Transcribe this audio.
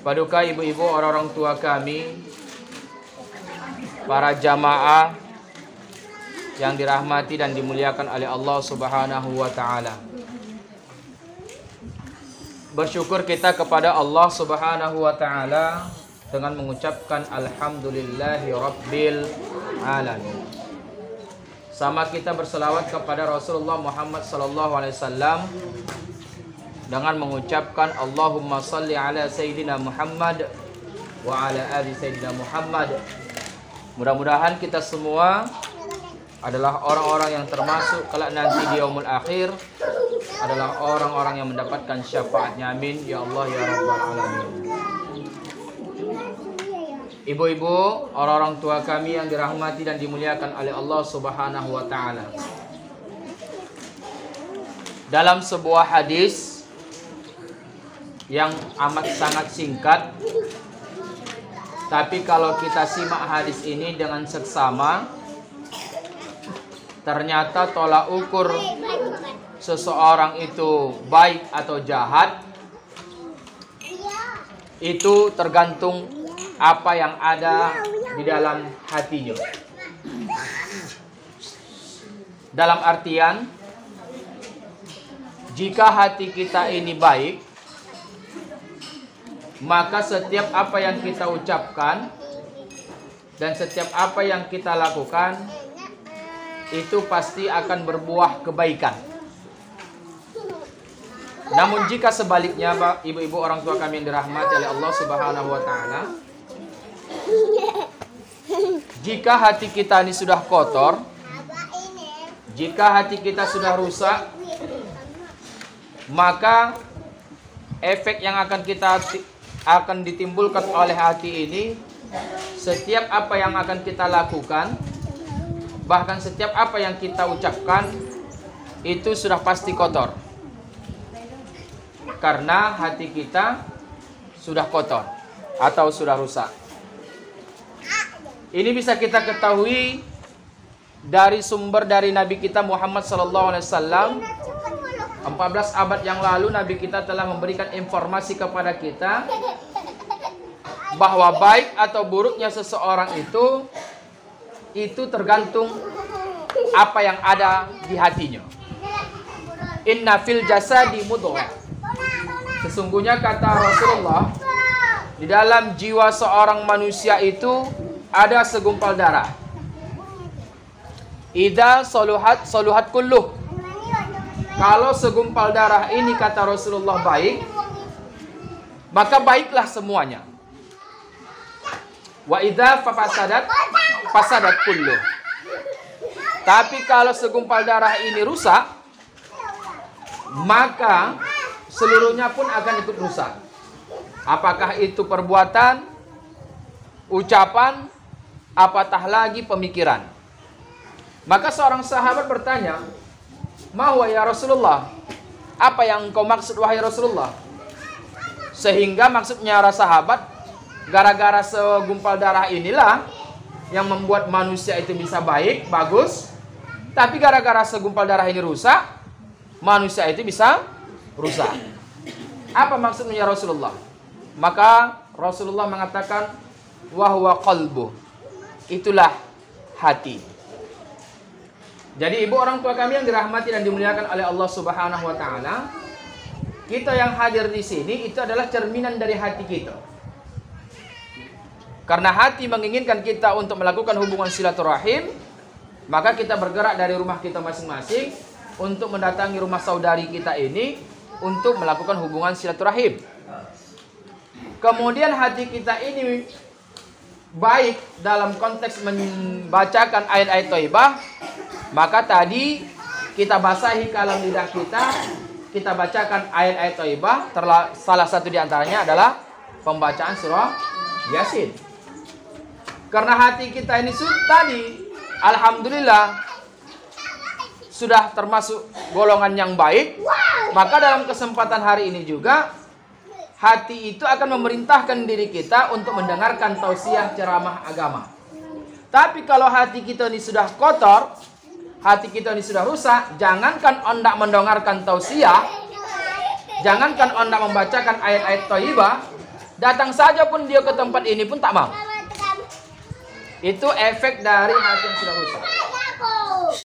Paduka ibu-ibu, orang-orang tua kami, para jamaah yang dirahmati dan dimuliakan oleh Allah Subhanahu wa taala. Bersyukur kita kepada Allah Subhanahu wa taala dengan mengucapkan alhamdulillahi rabbil alamin. Sama kita berselawat kepada Rasulullah Muhammad sallallahu alaihi wasallam dengan mengucapkan Allahumma salli ala Sayyidina Muhammad wa ala ali Sayyidina Muhammad. Mudah-mudahan kita semua adalah orang-orang yang termasuk kelak nanti di yaumul akhir, adalah orang-orang yang mendapatkan syafaatnya. Amin ya Allah ya rabbal alamin. Ibu-ibu, orang-orang tua kami yang dirahmati dan dimuliakan oleh Allah Subhanahu wa taala. Dalam sebuah hadis yang amat sangat singkat, tapi kalau kita simak hadis ini dengan seksama, ternyata tolak ukur seseorang itu baik atau jahat itu tergantung apa yang ada di dalam hatinya. Dalam artian, jika hati kita ini baik, maka setiap apa yang kita ucapkan dan setiap apa yang kita lakukan itu pasti akan berbuah kebaikan. Namun jika sebaliknya, ibu-ibu, orang tua kami yang dirahmati oleh Allah Subhanahu wa taala, jika hati kita ini sudah kotor, jika hati kita sudah rusak, maka efek yang akan ditimbulkan oleh hati ini, setiap apa yang akan kita lakukan, bahkan setiap apa yang kita ucapkan, itu sudah pasti kotor. Karena hati kita sudah kotor atau sudah rusak. Ini bisa kita ketahui dari sumber dari Nabi kita Muhammad SAW. 14 abad yang lalu Nabi kita telah memberikan informasi kepada kita bahwa baik atau buruknya seseorang itu tergantung apa yang ada di hatinya. Inna fil jasadi mudghah. Sesungguhnya kata Rasulullah, di dalam jiwa seorang manusia itu ada segumpal darah. Idza saluhat kulluh. Kalau segumpal darah ini, kata Rasulullah, baik, maka baiklah semuanya. Wa idza fasadat kulluh. Tapi kalau segumpal darah ini rusak, maka seluruhnya pun akan ikut rusak. Apakah itu perbuatan, ucapan, apatah lagi pemikiran. Maka seorang sahabat bertanya, "Mahwa ya Rasulullah? Apa yang engkau maksud wahai Rasulullah?" Sehingga maksudnya sahabat, gara-gara segumpal darah inilah yang membuat manusia itu bisa baik, bagus. Tapi gara-gara segumpal darah ini rusak, manusia itu bisa rusak. Apa maksudnya ya Rasulullah? Maka Rasulullah mengatakan, "Wahwa qalbu." Itulah hati. Jadi ibu, orang tua kami yang dirahmati dan dimuliakan oleh Allah Subhanahu wa taala, kita yang hadir di sini itu adalah cerminan dari hati kita. Karena hati menginginkan kita untuk melakukan hubungan silaturahim, maka kita bergerak dari rumah kita masing-masing untuk mendatangi rumah saudari kita ini untuk melakukan hubungan silaturahim. Kemudian hati kita ini baik dalam konteks membacakan ayat-ayat thayyibah, maka tadi kita basahi kalam lidah kita bacakan ayat-ayat thayyibah. Salah satu di antaranya adalah pembacaan surah Yasin. Karena hati kita ini tadi, alhamdulillah, sudah termasuk golongan yang baik, maka dalam kesempatan hari ini juga hati itu akan memerintahkan diri kita untuk mendengarkan tausiah ceramah agama. Tapi kalau hati kita ini sudah kotor, hati kita ini sudah rusak, jangankan ondak mendengarkan tausiah, jangankan ondak membacakan ayat-ayat thayyibah, Datang saja pun dia ke tempat ini pun tak mau. Itu efek dari hati yang sudah rusak.